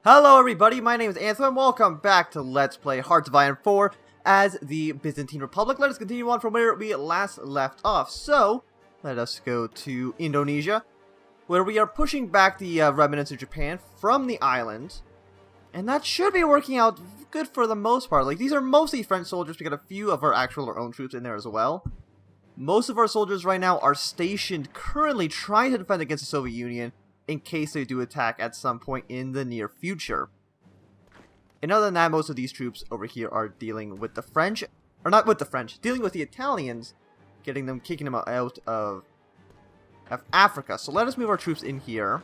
Hello everybody, my name is Anthony and welcome back to Let's Play Hearts of Iron 4 as the Byzantine Republic. Let us continue on from where we last left off. So, let us go to Indonesia, where we are pushing back the remnants of Japan from the island. And that should be working out good for the most part. Like, these are mostly French soldiers. We got a few of our actual own troops in there as well. Most of our soldiers right now are stationed currently trying to defend against the Soviet Union, in case they do attack at some point in the near future. And other than that, most of these troops over here are dealing with the French, or not with the French, dealing with the Italians, kicking them out of Africa. So let us move our troops in here.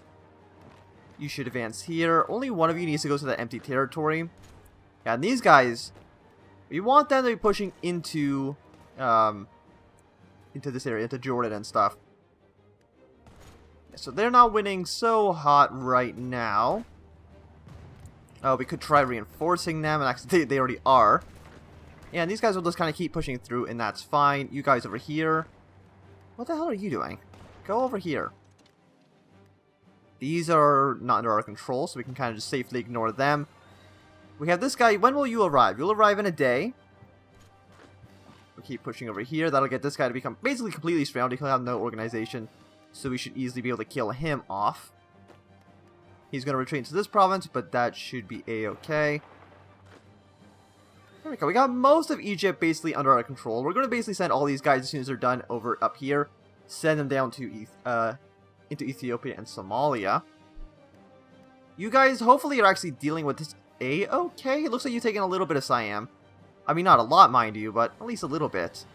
You should advance here. Only one of you needs to go to that empty territory. Yeah, and these guys, we want them to be pushing into this area, into Jordan and stuff. So they're not winning so hot right now. Oh, we could try reinforcing them, and actually they already are. Yeah, and these guys will just kind of keep pushing through, and that's fine. You guys over here. What the hell are you doing? Go over here. These are not under our control, so we can kind of just safely ignore them. We have this guy. When will you arrive? You'll arrive in a day. We'll keep pushing over here. That'll get this guy to become basically completely surrounded. He'll have no organization. So we should easily be able to kill him off. He's going to retreat into this province, but that should be a-okay. There we go. We got most of Egypt basically under our control. We're going to basically send all these guys as soon as they're done over up here. Send them down to into Ethiopia and Somalia. You guys hopefully are actually dealing with this a-okay. It looks like you're taking a little bit of Siam. I mean, not a lot, mind you, but at least a little bit.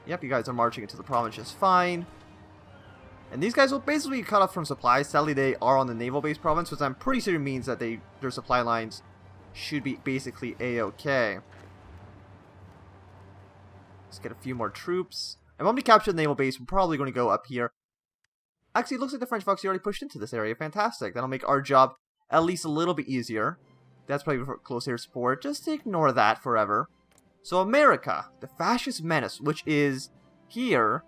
Yep, you guys are marching into the province just fine. And these guys will basically be cut off from supplies. Sadly, they are on the naval base province, which I'm pretty sure means that their supply lines should be basically a-okay. Let's get a few more troops. And when we capture the naval base, we're probably going to go up here. Actually, it looks like the French Foxy already pushed into this area. Fantastic. That'll make our job at least a little bit easier. That's probably for close air support. Just ignore that forever. So America, the fascist menace, which is here,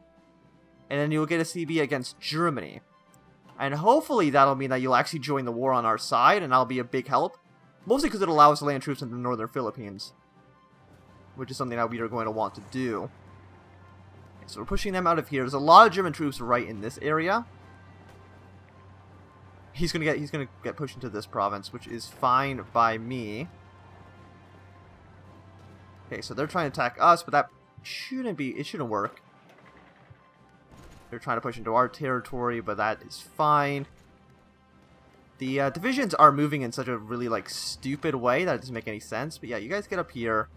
and then you'll get a CB against Germany. And hopefully that'll mean that you'll actually join the war on our side, and that'll be a big help. Mostly because it'll allow us to land troops in the northern Philippines, which is something that we are going to want to do. Okay, so we're pushing them out of here. There's a lot of German troops right in this area. He's gonna get pushed into this province, which is fine by me. Okay, so they're trying to attack us, but that shouldn't work. They're trying to push into our territory, but that is fine. The divisions are moving in such a really, stupid way that it doesn't make any sense. But yeah, you guys get up here.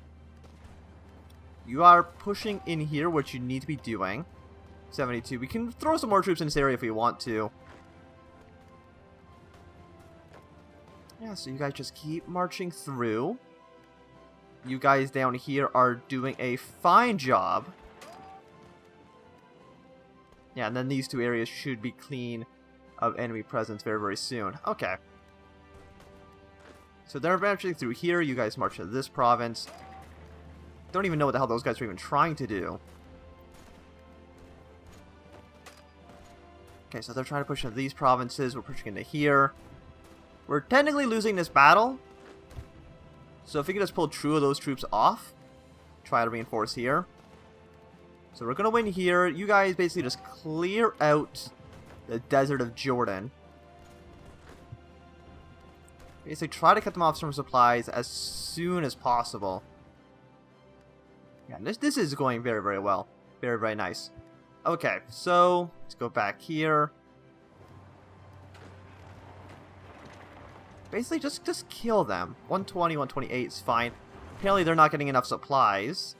You are pushing in here, which you need to be doing. 72. We can throw some more troops in this area if we want to. Yeah, so you guys just keep marching through. You guys down here are doing a fine job. Yeah, and then these two areas should be clean of enemy presence very, very soon. Okay. So they're marching through here. You guys march to this province. Don't even know what the hell those guys are even trying to do. Okay, so they're trying to push into these provinces. We're pushing into here. We're technically losing this battle. So if we can just pull true of those troops off, try to reinforce here. So we're going to win here. You guys basically just clear out the desert of Jordan. Basically try to cut them off from supplies as soon as possible. Yeah, this is going very, very well. Very, very nice. Okay, so let's go back here. Basically, just kill them. 120, 128 is fine. Apparently, they're not getting enough supplies.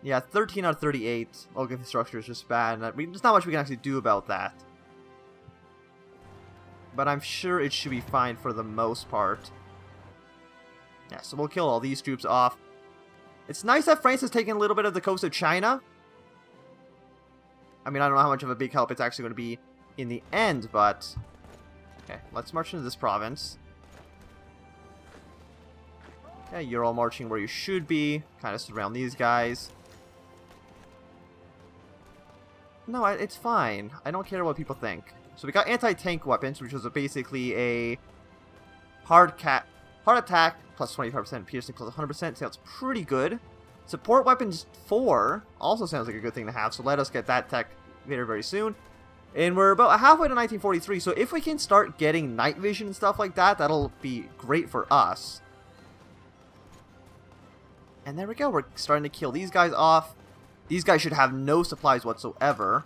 Yeah, 13 out of 38. Local infrastructure is just bad. There's not much we can actually do about that. But I'm sure it should be fine for the most part. Yeah, so we'll kill all these troops off. It's nice that France has taken a little bit of the coast of China. I mean, I don't know how much of a big help it's actually going to be in the end, but... Okay, let's march into this province. Okay, you're all marching where you should be. Kind of surround these guys. No, it's fine. I don't care what people think. So we got anti-tank weapons, which was basically a hard attack plus 25%, piercing plus 100%. Sounds pretty good. Support weapons 4 also sounds like a good thing to have, so let us get that tech very, very soon. And we're about halfway to 1943, so if we can start getting night vision and stuff like that, that'll be great for us. And there we go, we're starting to kill these guys off. These guys should have no supplies whatsoever.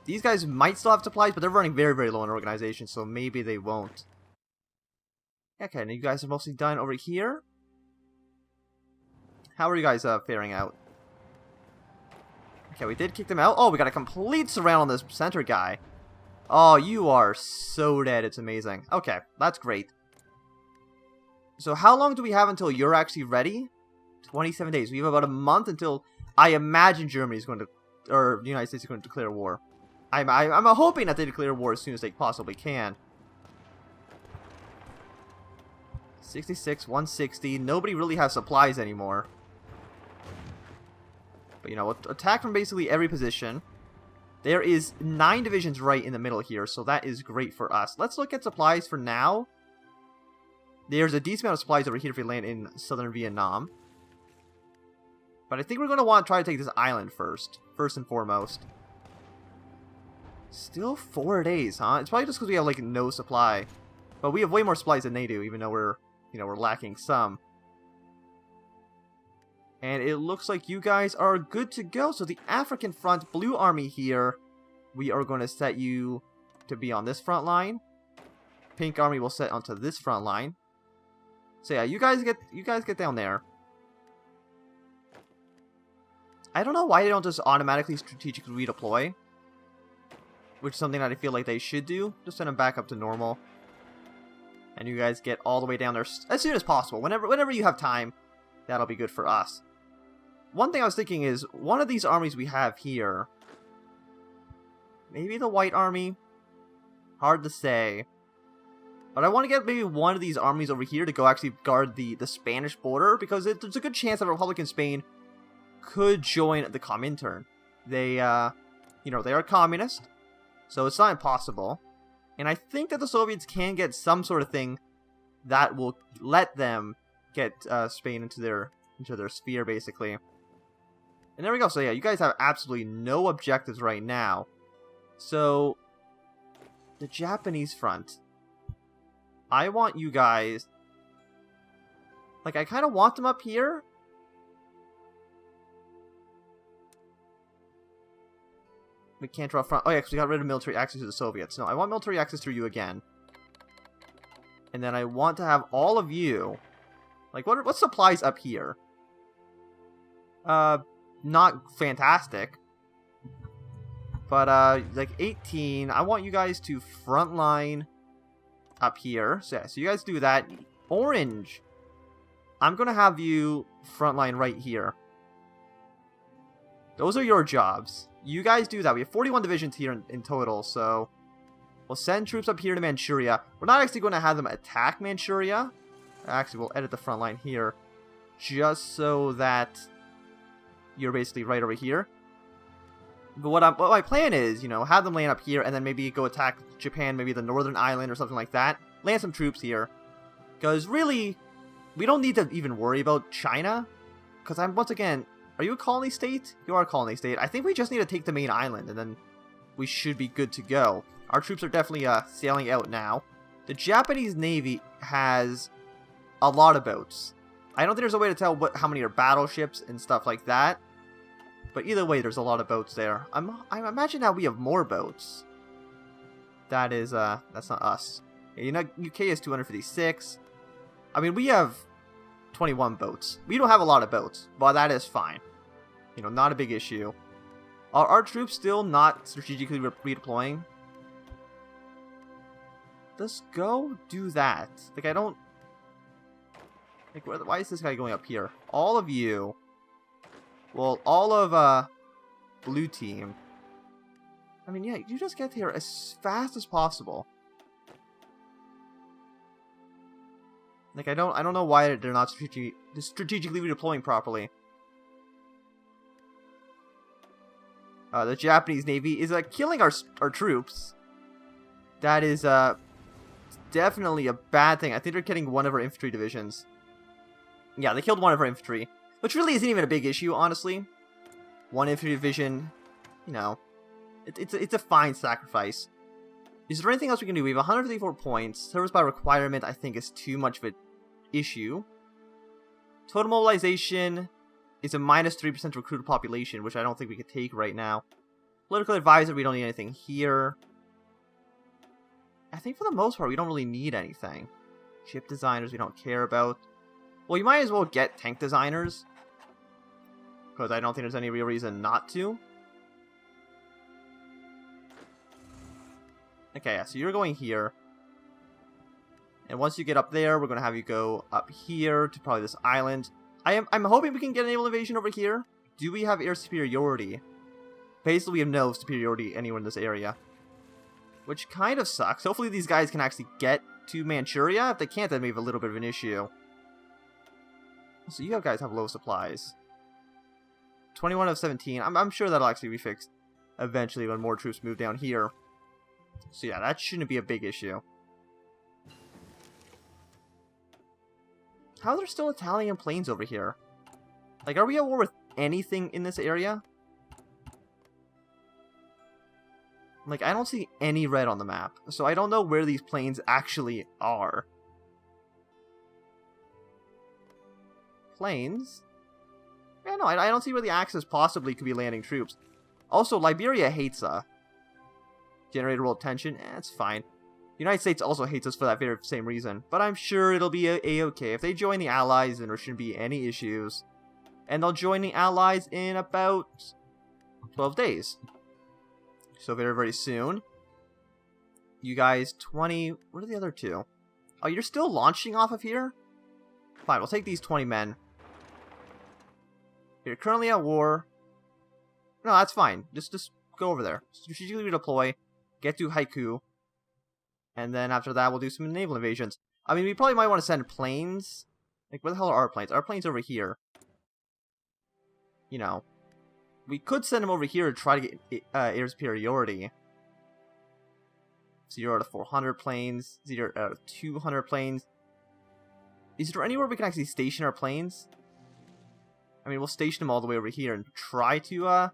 These guys might still have supplies, but they're running very, very low in organization, so maybe they won't. Okay, and you guys are mostly done over here. How are you guys faring out? Okay, we did kick them out. Oh, we got a complete surround on this center guy. Oh, you are so dead. It's amazing. Okay, that's great. So how long do we have until you're actually ready? 27 days. We have about a month until I imagine Germany's going to, or the United States is going to declare war. I'm hoping that they declare war as soon as they possibly can. 66, 160. Nobody really has supplies anymore. But, you know, attack from basically every position. There is 9 divisions right in the middle here, so that is great for us. Let's look at supplies for now. There's a decent amount of supplies over here if we land in southern Vietnam. But I think we're going to want to try to take this island first and foremost. Still 4 days, huh? It's probably just because we have, like, no supply. But we have way more supplies than they do, even though we're lacking some. And it looks like you guys are good to go. So the African front, Blue Army here, we are going to set you to be on this front line. Pink Army will set onto this front line. So yeah, you guys get down there. I don't know why they don't just automatically strategically redeploy, which is something that I feel like they should do. Just send them back up to normal. And you guys get all the way down there as soon as possible. Whenever you have time, that'll be good for us. One thing I was thinking is, one of these armies we have here, maybe the White Army, hard to say. But I want to get maybe one of these armies over here to go actually guard the Spanish border, because there's a good chance that Republican Spain could join the Comintern. They, they are communist, so it's not impossible. And I think that the Soviets can get some sort of thing that will let them get Spain into their sphere, basically. And there we go. So yeah, you guys have absolutely no objectives right now. So the Japanese front, I want you guys, like, I kind of want them up here. We can't draw front. Oh yeah, because we got rid of military access to the Soviets. No, I want military access through you again. And then I want to have all of you, like, what supplies up here? Not fantastic. But, like, 18, I want you guys to frontline up here. So, yeah, so you guys do that. Orange, I'm going to have you frontline right here. Those are your jobs. You guys do that. We have 41 divisions here in total, so we'll send troops up here to Manchuria. We're not actually going to have them attack Manchuria. Actually, we'll edit the front line here, just so that you're basically right over here. But what my plan is, have them land up here, and then maybe go attack Japan, maybe the northern island or something like that. Land some troops here. Because really, we don't need to even worry about China. Because once again, are you a colony state? You are a colony state. I think we just need to take the main island, and then we should be good to go. Our troops are definitely sailing out now. The Japanese Navy has a lot of boats. I don't think there's a way to tell how many are battleships and stuff like that. But either way, there's a lot of boats there. I imagine now we have more boats. That is, that's not us. UK is 256. I mean, we have 21 boats. We don't have a lot of boats, but that is fine. Not a big issue. Are our troops still not strategically redeploying? Let's go do that. Like, I don't... Like, why is this guy going up here? All of you... Well, all of, blue team. I mean, yeah, you just get here as fast as possible. Like, I don't know why they're not strategically redeploying properly. The Japanese Navy is killing our troops. That is definitely a bad thing. I think they're killing one of our infantry divisions. Yeah, they killed one of our infantry, which really isn't even a big issue, honestly. One infantry division, you know, it's a fine sacrifice. Is there anything else we can do? We have 154 points. Service by requirement, I think, is too much of an issue. Total mobilization is a minus 3% recruited population, which I don't think we could take right now. Political advisor, we don't need anything here. I think for the most part, we don't really need anything. Ship designers, we don't care about. Well, you might as well get tank designers, because I don't think there's any real reason not to. Okay, so you're going here. And once you get up there, we're going to have you go up here to probably this island. I'm hoping we can get a naval invasion over here. Do we have air superiority? Basically, we have no superiority anywhere in this area. Which kind of sucks. Hopefully these guys can actually get to Manchuria. If they can't, then we have a little bit of an issue. So you guys have low supplies. 21 of 17. I'm sure that'll actually be fixed eventually when more troops move down here. So yeah, that shouldn't be a big issue. How are there still Italian planes over here? Like, are we at war with anything in this area? Like, I don't see any red on the map, so I don't know where these planes actually are. Planes? Yeah, no, I don't see where the Axis possibly could be landing troops. Also, Liberia hates generator world tension. It's fine. The United States also hates us for that very same reason, but I'm sure it'll be a-okay. If they join the Allies, then there shouldn't be any issues. And they'll join the Allies in about 12 days. So very, very soon. You guys, 20... What are the other two? Oh, you're still launching off of here? Fine, we'll take these 20 men. You're currently at war. No, that's fine. Just go over there. Strategically redeploy. Get to Haiku. And then after that, we'll do some naval invasions. I mean, we probably might want to send planes. Like, where the hell are our planes? Our planes over here. You know. We could send them over here to try to get air superiority. 0 out of 400 planes. 0 out of 200 planes. Is there anywhere we can actually station our planes? I mean, we'll station them all the way over here and try to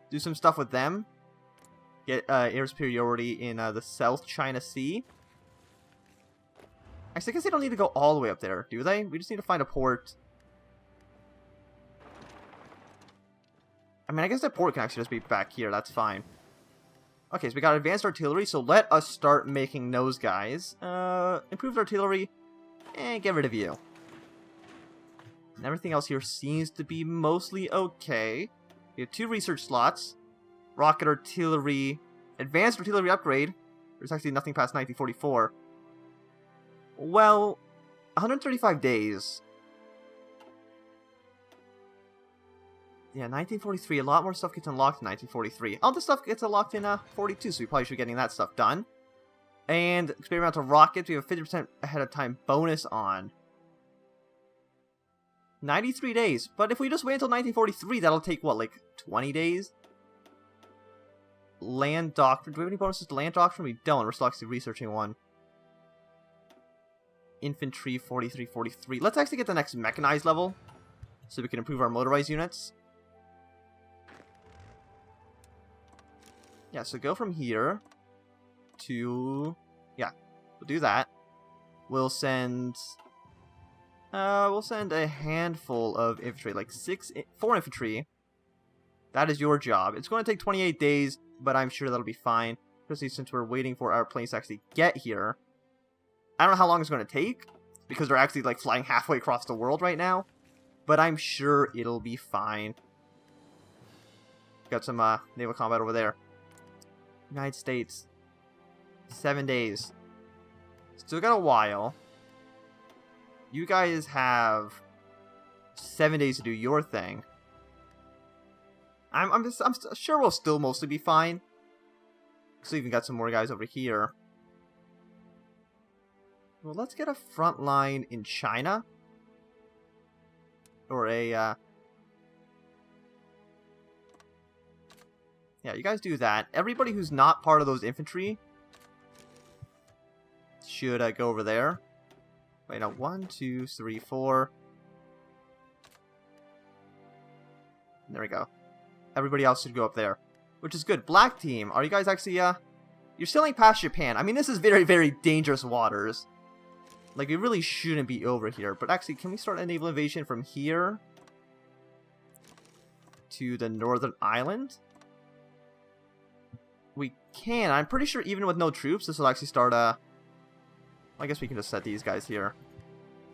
do some stuff with them. Get air superiority in the South China Sea. Actually, I guess they don't need to go all the way up there, do they? We just need to find a port. I mean, I guess the port can actually just be back here. That's fine. Okay, so we got advanced artillery, so let us start making those guys. Improved artillery, and get rid of you. And everything else here seems to be mostly okay. We have 2 research slots. Rocket artillery, advanced artillery upgrade. There's actually nothing past 1944. Well, 135 days. Yeah, 1943. A lot more stuff gets unlocked in 1943. All this stuff gets unlocked in 42, so we probably should be getting that stuff done. And experimental rockets, we have a 50% ahead of time bonus on. 93 days. But if we just wait until 1943, that'll take, what, like 20 days? Land doctrine. Do we have any bonuses to land doctrine? We don't. We're still actually researching one. Infantry, 43, 43. Let's actually get the next mechanized level, so we can improve our motorized units. Yeah, so go from here to... Yeah, we'll do that. We'll send a handful of infantry, like 4 infantry. That is your job. It's going to take 28 days, but I'm sure that'll be fine, especially since we're waiting for our planes to actually get here. I don't know how long it's going to take, because they're actually like flying halfway across the world right now, but I'm sure it'll be fine. Got some naval combat over there. United States. 7 days. Still got a while. You guys have 7 days to do your thing. I'm sure we'll still mostly be fine. So even got some more guys over here. Well, let's get a front line in China. Or a Yeah, you guys do that. Everybody who's not part of those infantry should go over there. Wait, no. 1, 2, 3, 4. There we go. Everybody else should go up there, which is good. Black team, are you guys actually, you're sailing past Japan. I mean, this is very, very dangerous waters. Like, we really shouldn't be over here. But actually, can we start a naval invasion from here to the northern island? We can. I'm pretty sure even with no troops, this will actually start, I guess we can just set these guys here.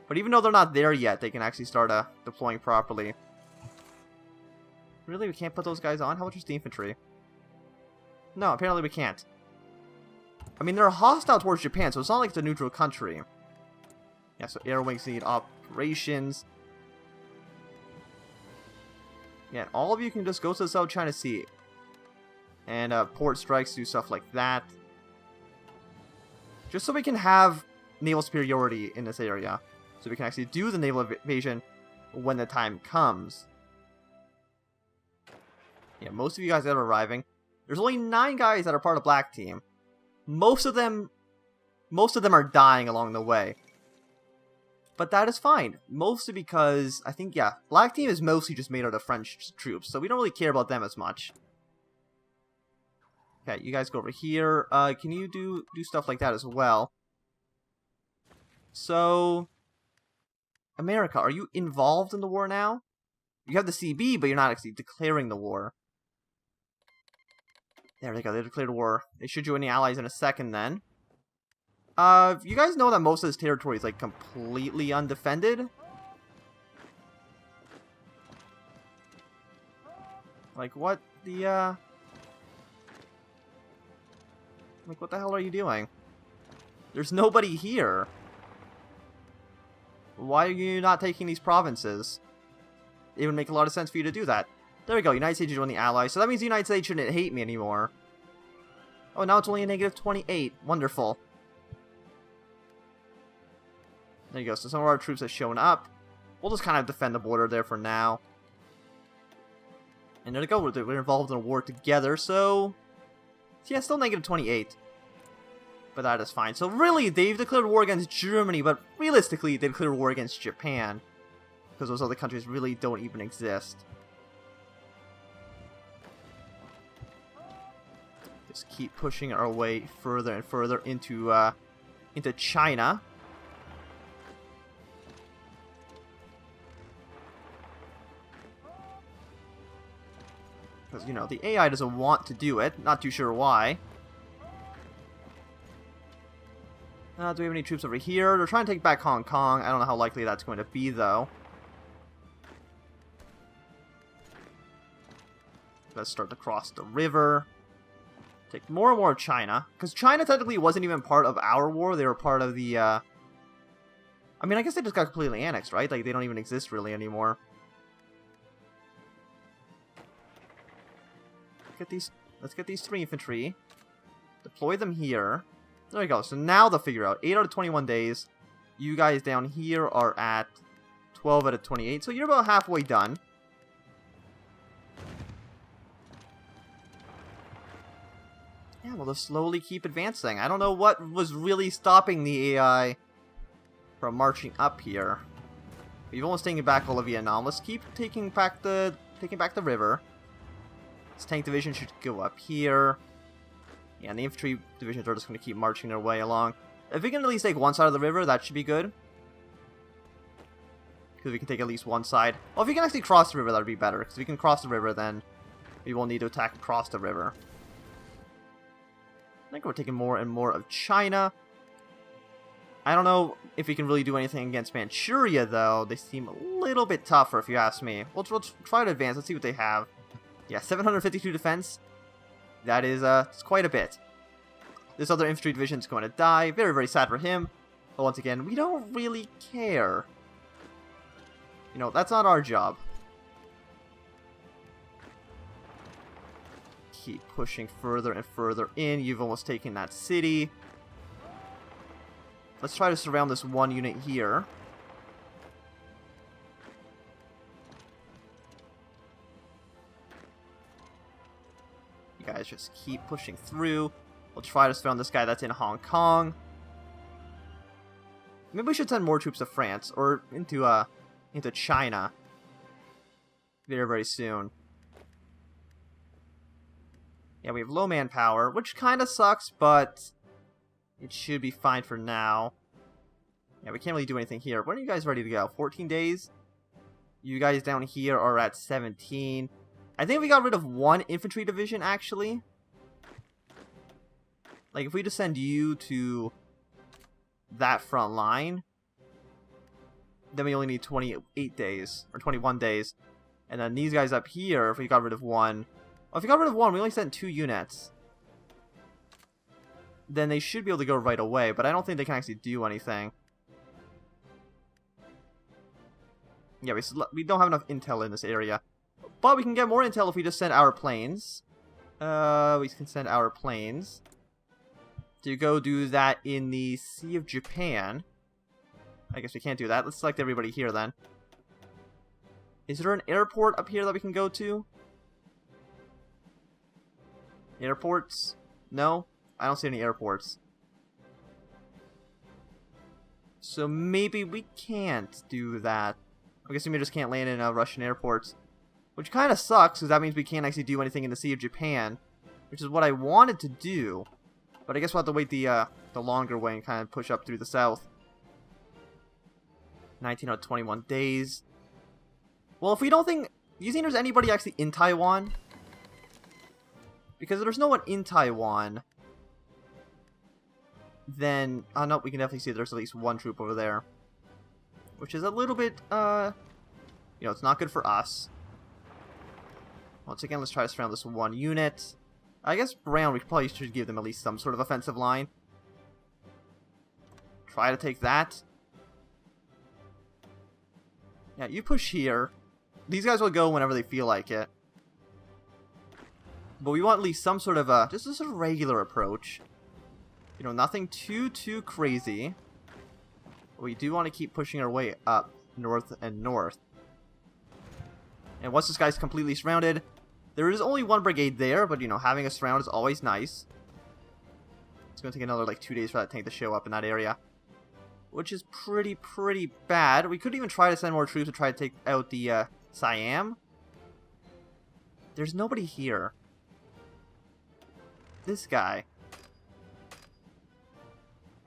But even though they're not there yet, they can actually start, deploying properly. Really? We can't put those guys on? How much is the infantry? No, apparently we can't. I mean, they're hostile towards Japan, so it's not like it's a neutral country. Yeah, so air wings need operations. Yeah, all of you can just go to the South China Sea. And port strikes, do stuff like that. Just so we can have naval superiority in this area. So we can actually do the naval invasion when the time comes. Yeah, most of you guys that are arriving. There's only 9 guys that are part of Black Team. Most of them are dying along the way. But that is fine. Mostly because, I think, yeah, Black Team is mostly just made out of French troops. So we don't really care about them as much. Okay, you guys go over here. Can you do stuff like that as well? So, America, are you involved in the war now? You have the CB, but you're not actually declaring the war. There they go, they declared war. They should join the Allies in a second then. You guys know that most of this territory is, like, completely undefended? Like, what the, like, what the hell are you doing? There's nobody here. Why are you not taking these provinces? It would make a lot of sense for you to do that. There we go, United States joined the Allies, so that means the United States shouldn't hate me anymore. Oh, now it's only a negative 28. Wonderful. There you go, so some of our troops have shown up. We'll just kind of defend the border there for now. And there we go, we're involved in a war together, so... yeah, still negative 28. But that is fine. So really, they've declared war against Germany, but realistically, they declared war against Japan. Because those other countries really don't even exist. Just keep pushing our way further and further into China. Because, you know, the AI doesn't want to do it. Not too sure why. Do we have any troops over here? They're trying to take back Hong Kong. I don't know how likely that's going to be, though. Let's start to cross the river. Take more and more of China. Because China technically wasn't even part of our war. They were part of the, I mean, I guess they just got completely annexed, right? Like, they don't even exist really anymore. Let's get these 3 infantry. Deploy them here. There we go. So now they'll figure out. 8 out of 21 days. You guys down here are at 12 out of 28. So you're about halfway done. Yeah, we'll just slowly keep advancing. I don't know what was really stopping the AI from marching up here. We've almost taken back all of Vietnam. Let's keep taking back the river. This tank division should go up here. Yeah, and the infantry divisions are just going to keep marching their way along. If we can at least take one side of the river, that should be good. Because we can take at least one side. Well, if we can actually cross the river, that would be better. Because if we can cross the river, then we won't need to attack across the river. I think we're taking more and more of China. I don't know if we can really do anything against Manchuria, though. They seem a little bit tougher, if you ask me. We'll try to advance. Let's see what they have. Yeah, 752 defense. That is, it's quite a bit. This other infantry division is going to die. Very, very sad for him. But once again, we don't really care. You know, that's not our job. Keep pushing further and further in. You've almost taken that city. Let's try to surround this one unit here. You guys just keep pushing through. We'll try to surround this guy that's in Hong Kong. Maybe we should send more troops to France or into China very, very soon. Yeah, we have low manpower, which kind of sucks, but it should be fine for now. Yeah, we can't really do anything here. When are you guys ready to go? 14 days? You guys down here are at 17. I think we got rid of one infantry division, actually. Like, if we just send you to that front line, then we only need 28 days, or 21 days. And then these guys up here, if we got rid of one... Well, if we got rid of one, we only sent 2 units. Then they should be able to go right away, but I don't think they can actually do anything. Yeah, we don't have enough intel in this area. But we can get more intel if we just send our planes. We can send our planes to go do that in the Sea of Japan. I guess we can't do that. Let's select everybody here then. Is there an airport up here that we can go to? Airports? No? I don't see any airports. So maybe we can't do that. I guess we just can't land in Russian airports. Which kind of sucks, because that means we can't actually do anything in the Sea of Japan. Which is what I wanted to do. But I guess we'll have to wait the longer way and kind of push up through the south. 19 out of 21 days. Well, if we don't think... Do you think there's anybody actually in Taiwan? Because if there's no one in Taiwan, then... Oh, no, we can definitely see there's at least one troop over there. Which is a little bit, you know, it's not good for us. Once again, let's try to surround this one unit. I guess Brown, we probably should give them at least some sort of offensive line. Try to take that. Yeah, you push here. These guys will go whenever they feel like it. But we want at least some sort of just a sort of regular approach. You know, nothing too crazy. We do want to keep pushing our way up north and north. And once this guy's completely surrounded, there is only one brigade there, but you know, having us surrounded is always nice. It's going to take another like 2 days for that tank to show up in that area, which is pretty bad. We could even try to send more troops to try to take out the Siam. There's nobody here. This guy.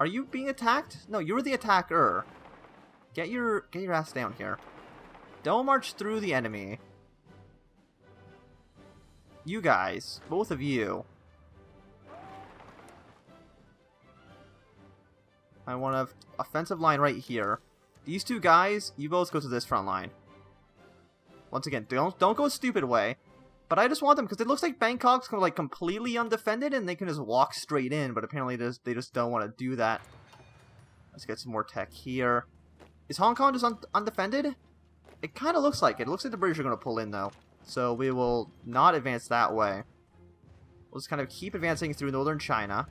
Are you being attacked? No, you're the attacker. Get your ass down here. Don't march through the enemy. You guys, both of you. I want an offensive line right here. These two guys, you both go to this front line. Once again, don't go a stupid way. But I just want them, because it looks like Bangkok's like completely undefended, and they can just walk straight in, but apparently they just don't want to do that. Let's get some more tech here. Is Hong Kong just undefended? It kind of looks like it. It looks like the British are going to pull in, though. So we will not advance that way. We'll just kind of keep advancing through northern China.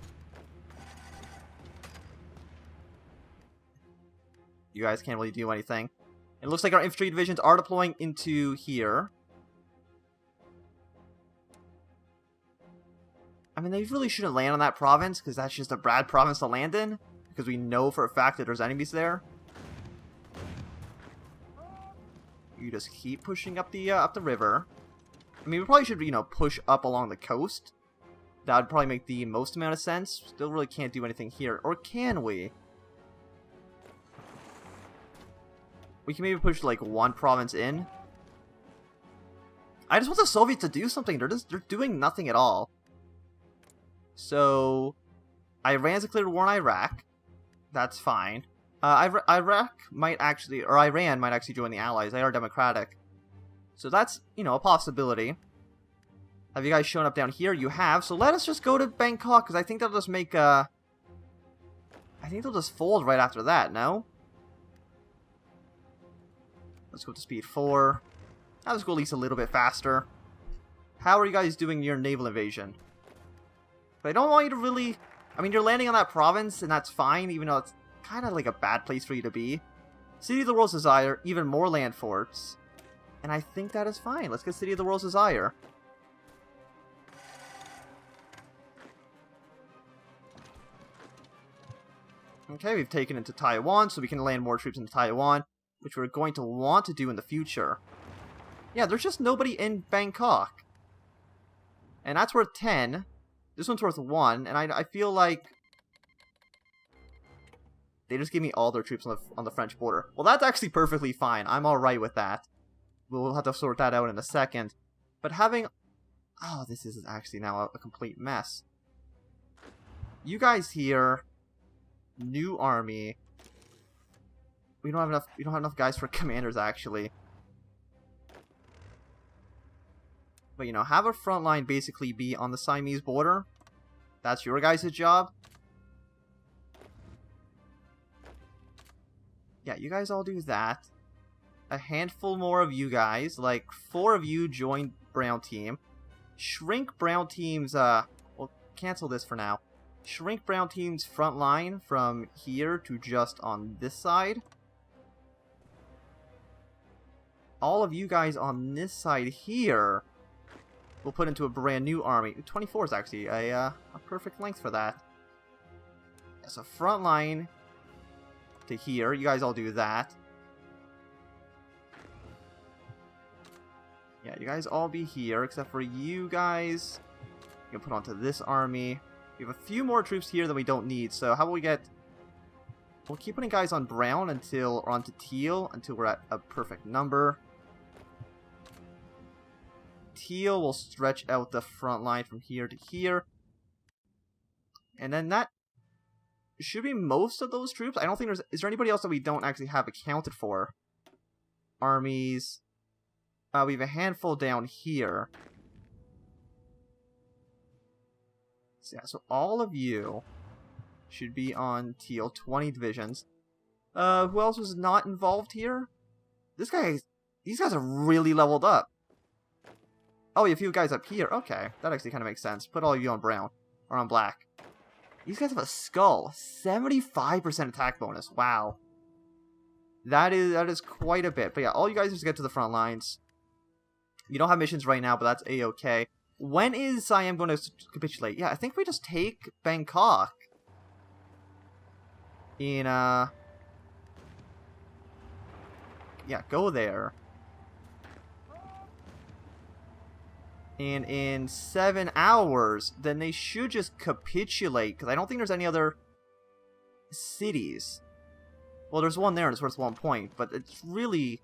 You guys can't really do anything. It looks like our infantry divisions are deploying into here. I mean, they really shouldn't land on that province, because that's just a bad province to land in. Because we know for a fact that there's enemies there. You just keep pushing up the river. I mean, we probably should, you know, push up along the coast. That would probably make the most amount of sense. Still really can't do anything here. Or can we? We can maybe push, like, one province in. I just want the Soviets to do something. They're doing nothing at all. So, Iran's declared war in Iraq. That's fine. Iran might actually join the Allies. They are democratic. So that's, you know, a possibility. Have you guys shown up down here? You have. So let us just go to Bangkok, because I think they'll just make, I think they'll just fold right after that, no? Let's go to speed 4. I'll just go at least a little bit faster. How are you guys doing your naval invasion? But I don't want you to really... I mean, you're landing on that province, and that's fine, even though it's kind of like a bad place for you to be. City of the World's Desire, even more land forts. And I think that is fine. Let's get City of the World's Desire. Okay, we've taken into Taiwan, so we can land more troops into Taiwan, which we're going to want to do in the future. Yeah, there's just nobody in Bangkok. And that's worth 10. This one's worth 1, and I feel like they just gave me all their troops on the French border. Well, that's actually perfectly fine. I'm alright with that. We'll have to sort that out in a second. But having... Oh, this is actually now a complete mess. You guys here... New army. We don't have enough guys for commanders, actually. But, you know, have a front line basically be on the Siamese border. That's your guys' job. Yeah, you guys all do that. A handful more of you guys, like 4 of you join Brown Team. Shrink Brown Team's, well, cancel this for now. Shrink Brown Team's front line from here to just on this side. All of you guys on this side here will put into a brand new army. 24 is actually a perfect length for that. So front line to here. You guys all do that. Yeah, you guys all be here, except for you guys. You can put onto this army. We have a few more troops here than we don't need, so how about we get... We'll keep putting guys on brown until, or onto teal, until we're at a perfect number. Teal will stretch out the front line from here to here. And then that should be most of those troops. I don't think there's... Is there anybody else that we don't actually have accounted for? Armies. We have a handful down here. So, yeah, so all of you should be on teal, 20 divisions. Who else was not involved here? These guys are really leveled up. Oh, you have a few guys up here. Okay, that actually kind of makes sense. Put all of you on brown, or on black. These guys have a skull. 75% attack bonus. Wow. That is quite a bit. But yeah, all you guys just get to the front lines. You don't have missions right now, but that's A-okay. When is Siam going to capitulate? Yeah, I think we just take Bangkok. Yeah, go there. And in 7 hours, then they should just capitulate, because I don't think there's any other cities. Well, there's one there, and it's worth 1 point, but it's really...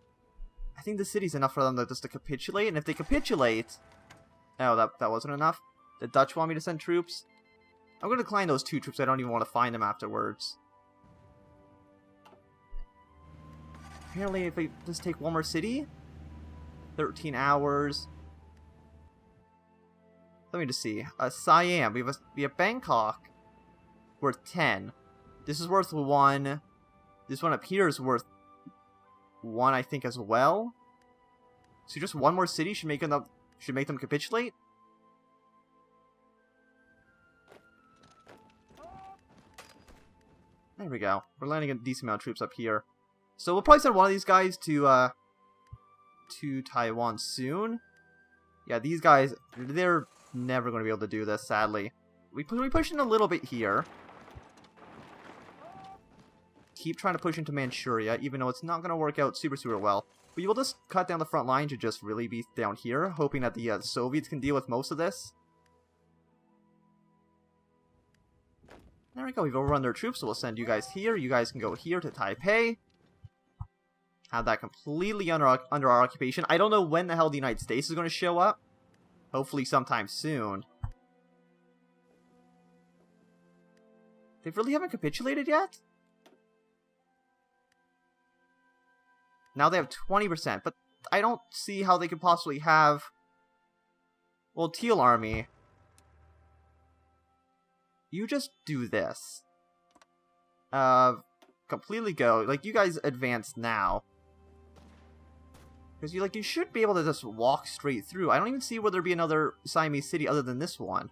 I think the city's enough for them to just to capitulate, and if they capitulate... Oh, that wasn't enough? The Dutch want me to send troops? I'm going to decline those 2 troops, I don't even want to find them afterwards. Apparently, if we just take 1 more city... 13 hours... Let me just see. Siam. We have Bangkok. Worth 10. This is worth 1. This one up here is worth 1, I think, as well. So just 1 more city should make them capitulate. There we go. We're landing a decent amount of troops up here. So we'll probably send one of these guys to Taiwan soon. Yeah, these guys, they're never going to be able to do this, sadly. We push in a little bit here. Keep trying to push into Manchuria, even though it's not going to work out super well. We will just cut down the front line to just really be down here, hoping that the Soviets can deal with most of this. There we go, we've overrun their troops, so we'll send you guys here. You guys can go here to Taipei. Have that completely under our occupation. I don't know when the hell the United States is going to show up. Hopefully sometime soon. They really haven't capitulated yet? Now they have 20%, but I don't see how they could possibly have... Well, Teal Army. You just do this. Completely go. Like, you guys advance now. Because you should be able to just walk straight through. I don't even see where there'd be another Siamese city other than this one.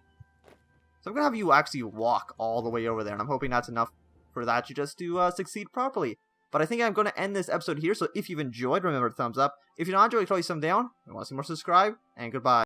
So I'm going to have you actually walk all the way over there. And I'm hoping that's enough for that to just succeed properly. But I think I'm going to end this episode here. So if you've enjoyed, remember to thumbs up. If you're not enjoying, throw some down. If you want to see more, subscribe. And goodbye.